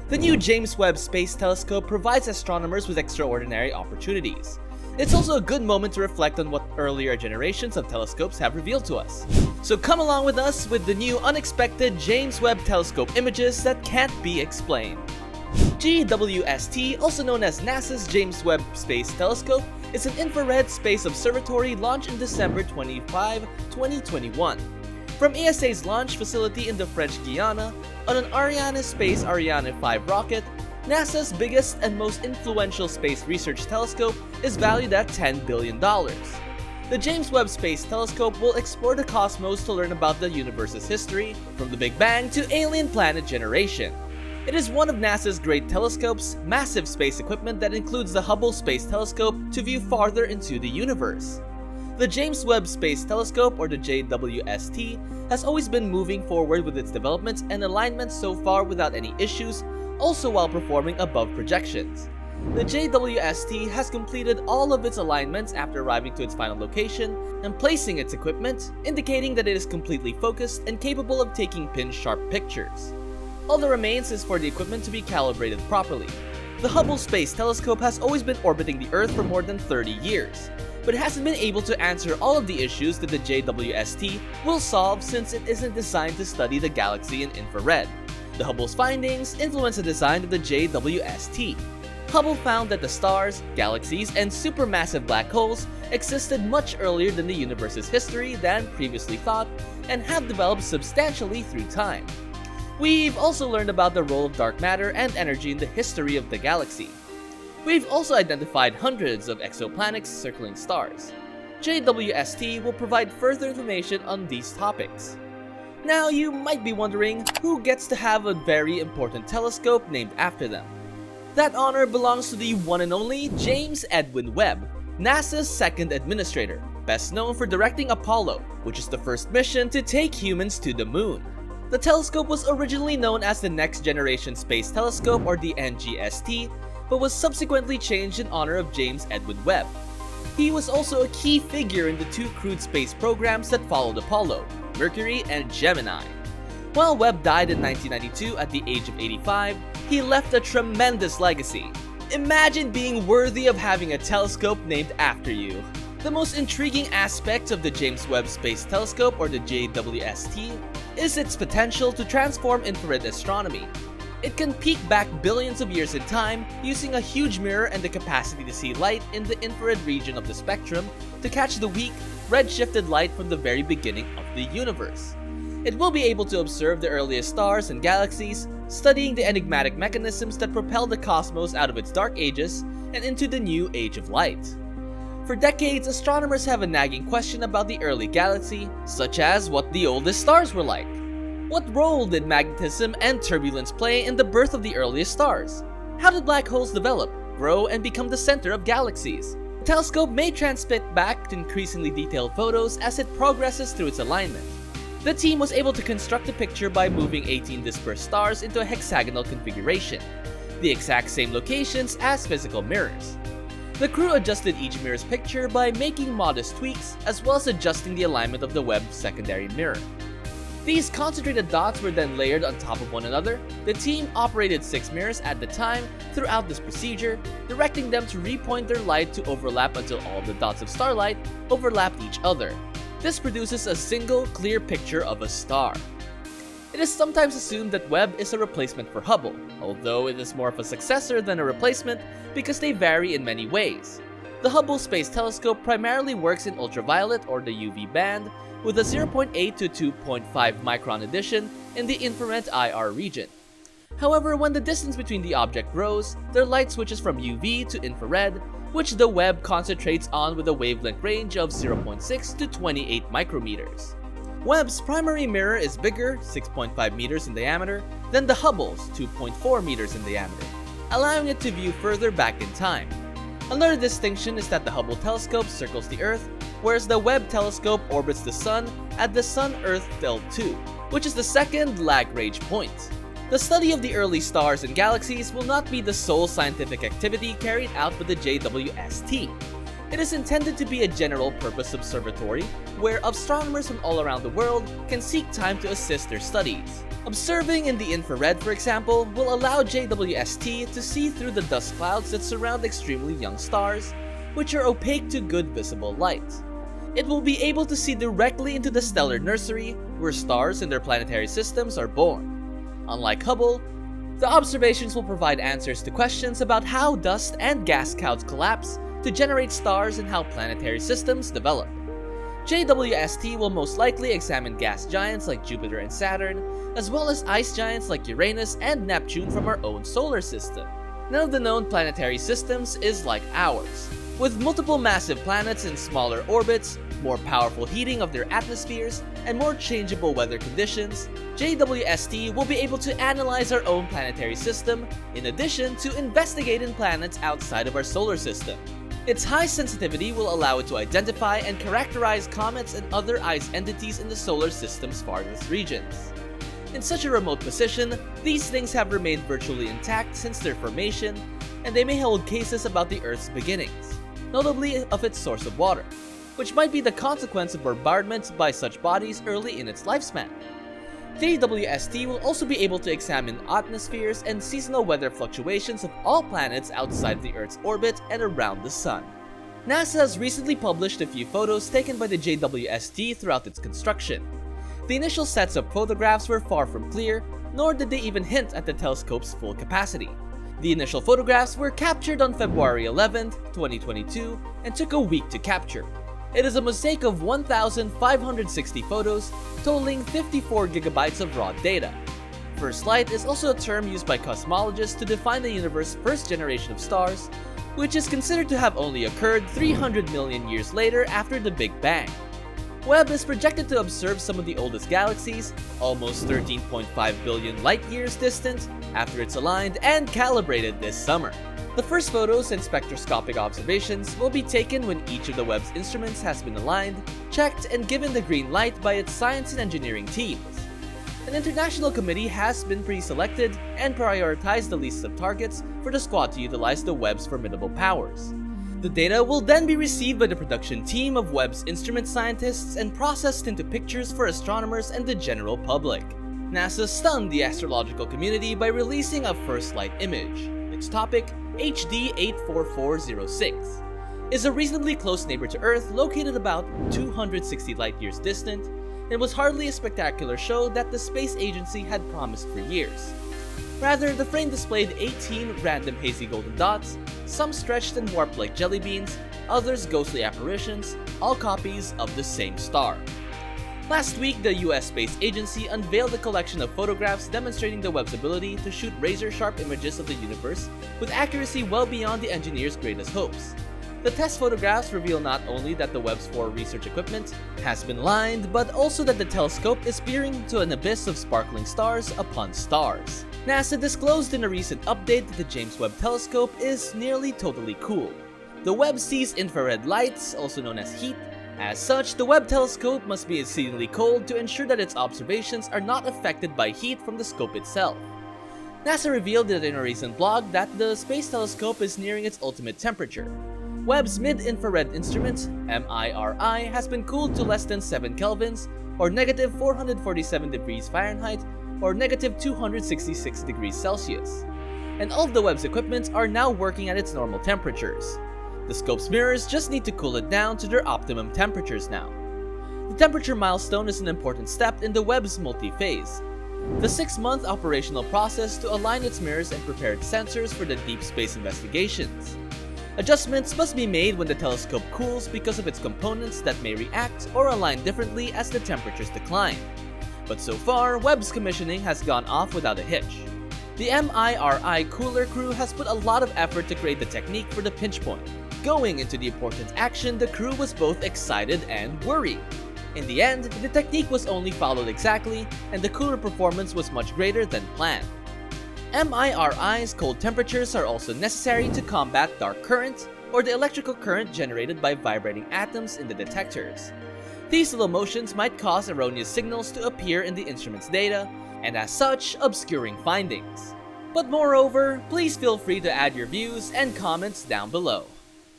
The new James Webb Space Telescope provides astronomers with extraordinary opportunities. It's also a good moment to reflect on what earlier generations of telescopes have revealed to us. So come along with us with the new unexpected James Webb Telescope images that can't be explained. jwst, also known as NASA's James Webb Space Telescope, is an infrared space observatory launched in December 25, 2021. From ESA's launch facility in the French Guiana, on an Ariane 5 rocket, NASA's biggest and most influential space research telescope is valued at $10 billion. The James Webb Space Telescope will explore the cosmos to learn about the universe's history, from the Big Bang to alien planet generation. It is one of NASA's great telescopes, massive space equipment that includes the Hubble Space Telescope to view farther into the universe. The James Webb Space Telescope, or the JWST, has always been moving forward with its development and alignment so far without any issues, also while performing above projections. The JWST has completed all of its alignments after arriving to its final location and placing its equipment, indicating that it is completely focused and capable of taking pin-sharp pictures. All that remains is for the equipment to be calibrated properly. The Hubble Space Telescope has always been orbiting the Earth for more than 30 years, but it hasn't been able to answer all of the issues that the JWST will solve since it isn't designed to study the galaxy in infrared. The Hubble's findings influenced the design of the JWST. Hubble found that the stars, galaxies, and supermassive black holes existed much earlier than the universe's history than previously thought, and have developed substantially through time. We've also learned about the role of dark matter and energy in the history of the galaxy. We've also identified hundreds of exoplanets circling stars. JWST will provide further information on these topics. Now you might be wondering who gets to have a very important telescope named after them. That honor belongs to the one and only James Edwin Webb, NASA's second administrator, best known for directing Apollo, which is the first mission to take humans to the moon. The telescope was originally known as the Next Generation Space Telescope, or the NGST, but was subsequently changed in honor of James Edwin Webb. He was also a key figure in the two crewed space programs that followed Apollo, Mercury and Gemini. While Webb died in 1992 at the age of 85, he left a tremendous legacy. Imagine being worthy of having a telescope named after you. The most intriguing aspect of the James Webb Space Telescope, or the JWST, is its potential to transform infrared astronomy. It can peek back billions of years in time using a huge mirror and the capacity to see light in the infrared region of the spectrum to catch the weak, red-shifted light from the very beginning of the universe. It will be able to observe the earliest stars and galaxies, studying the enigmatic mechanisms that propel the cosmos out of its dark ages and into the new age of light. For decades, astronomers have a nagging question about the early galaxy, such as what the oldest stars were like. What role did magnetism and turbulence play in the birth of the earliest stars? How did black holes develop, grow, and become the center of galaxies? The telescope may transmit back to increasingly detailed photos as it progresses through its alignment. The team was able to construct a picture by moving 18 dispersed stars into a hexagonal configuration, the exact same locations as physical mirrors. The crew adjusted each mirror's picture by making modest tweaks, as well as adjusting the alignment of the Webb's secondary mirror. These concentrated dots were then layered on top of one another. The team operated 6 mirrors at the time throughout this procedure, directing them to repoint their light to overlap until all the dots of starlight overlapped each other. This produces a single, clear picture of a star. It is sometimes assumed that Webb is a replacement for Hubble, although it is more of a successor than a replacement because they vary in many ways. The Hubble Space Telescope primarily works in ultraviolet, or the UV band, with a 0.8 to 2.5 micron addition in the infrared IR region. However, when the distance between the object grows, their light switches from UV to infrared, which the Webb concentrates on with a wavelength range of 0.6 to 28 micrometers. Webb's primary mirror is bigger, 6.5 meters in diameter, than the Hubble's, 2.4 meters in diameter, allowing it to view further back in time. Another distinction is that the Hubble telescope circles the Earth, whereas the Webb telescope orbits the Sun at the Sun-Earth Tilt 2, which is the second Lagrange point. The study of the early stars and galaxies will not be the sole scientific activity carried out with the JWST. It is intended to be a general-purpose observatory where astronomers from all around the world can seek time to assist their studies. Observing in the infrared, for example, will allow JWST to see through the dust clouds that surround extremely young stars, which are opaque to good visible light. It will be able to see directly into the stellar nursery where stars and their planetary systems are born. Unlike Hubble, the observations will provide answers to questions about how dust and gas clouds collapse to generate stars and how planetary systems develop. JWST will most likely examine gas giants like Jupiter and Saturn, as well as ice giants like Uranus and Neptune from our own solar system. None of the known planetary systems is like ours. With multiple massive planets in smaller orbits, more powerful heating of their atmospheres, and more changeable weather conditions, JWST will be able to analyze our own planetary system in addition to investigating planets outside of our solar system. Its high sensitivity will allow it to identify and characterize comets and other ice entities in the solar system's farthest regions. In such a remote position, these things have remained virtually intact since their formation, and they may hold cases about the Earth's beginnings, notably of its source of water, which might be the consequence of bombardment by such bodies early in its lifespan. JWST will also be able to examine atmospheres and seasonal weather fluctuations of all planets outside the Earth's orbit and around the Sun. NASA has recently published a few photos taken by the JWST throughout its construction. The initial sets of photographs were far from clear, nor did they even hint at the telescope's full capacity. The initial photographs were captured on February 11, 2022, and took a week to capture. It is a mosaic of 1,560 photos, totaling 54 gigabytes of raw data. First light is also a term used by cosmologists to define the universe's first generation of stars, which is considered to have only occurred 300 million years later after the Big Bang. Webb is projected to observe some of the oldest galaxies, almost 13.5 billion light-years distant, after it's aligned and calibrated this summer. The first photos and spectroscopic observations will be taken when each of the Webb's instruments has been aligned, checked, and given the green light by its science and engineering teams. An international committee has been pre-selected and prioritized the list of targets for the squad to utilize the Webb's formidable powers. The data will then be received by the production team of Webb's instrument scientists and processed into pictures for astronomers and the general public. NASA stunned the astrological community by releasing a first light image. Its topic, HD 84406, is a reasonably close neighbor to Earth located about 260 light-years distant, and was hardly a spectacular show that the space agency had promised for years. Rather, the frame displayed 18 random hazy golden dots, some stretched and warped like jelly beans, others ghostly apparitions, all copies of the same star. Last week, the US Space Agency unveiled a collection of photographs demonstrating the Webb's ability to shoot razor-sharp images of the universe with accuracy well beyond the engineers' greatest hopes. The test photographs reveal not only that the Webb's 4 research equipment has been lined, but also that the telescope is peering into an abyss of sparkling stars upon stars. NASA disclosed in a recent update that the James Webb Telescope is nearly totally cool. The Webb sees infrared lights, also known as heat. As such, the Webb telescope must be exceedingly cold to ensure that its observations are not affected by heat from the scope itself. NASA revealed in a recent blog that the space telescope is nearing its ultimate temperature. Webb's mid-infrared instrument, MIRI, has been cooled to less than 7 kelvins, or negative 447 degrees Fahrenheit, or negative 266 degrees Celsius. And all of the Webb's equipment are now working at its normal temperatures. The scope's mirrors just need to cool it down to their optimum temperatures now. The temperature milestone is an important step in the Webb's multi-phase. The 6-month operational process to align its mirrors and prepare its sensors for the deep space investigations. Adjustments must be made when the telescope cools because of its components that may react or align differently as the temperatures decline. But so far, Webb's commissioning has gone off without a hitch. The MIRI cooler crew has put a lot of effort to create the technique for the pinch point. Going into the important action, the crew was both excited and worried. In the end, the technique was only followed exactly, and the cooler performance was much greater than planned. MIRI's cold temperatures are also necessary to combat dark current, or the electrical current generated by vibrating atoms in the detectors. These slow motions might cause erroneous signals to appear in the instrument's data, and as such, obscuring findings. But moreover, please feel free to add your views and comments down below.